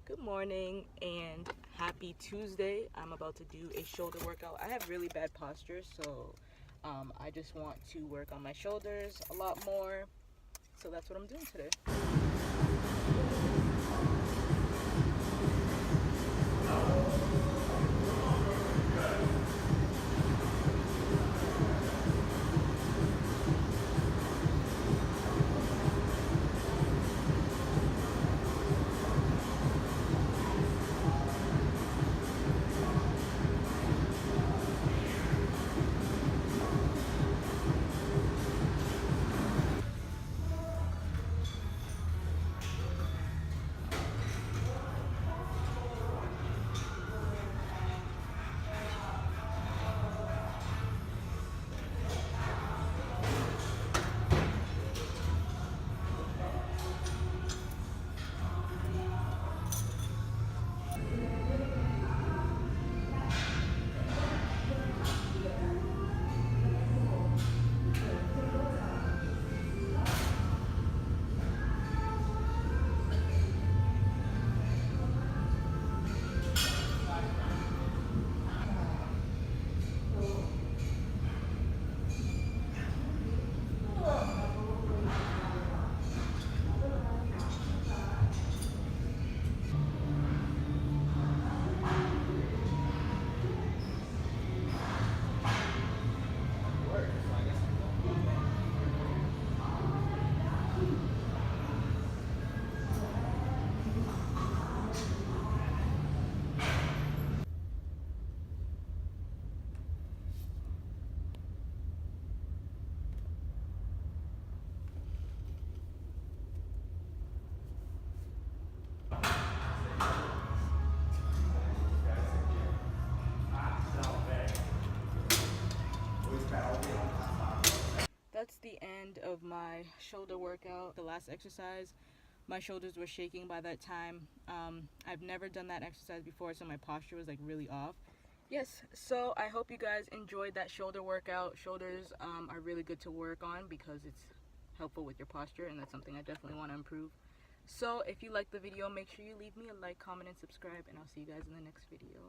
Good morning and happy Tuesday. I'm about to do a shoulder workout. I have really bad posture, so I just want to work on my shoulders a lot more. So that's what I'm doing today. That's the end of my shoulder workout. The last exercise, my shoulders were shaking by that time. I've never done that exercise before, so my posture was like really off. Yes, so I hope you guys enjoyed that shoulder workout. Shoulders are really good to work on because it's helpful with your posture, and that's something I definitely want to improve. So if you liked the video, make sure you leave me a like, comment, and subscribe, and I'll see you guys in the next video.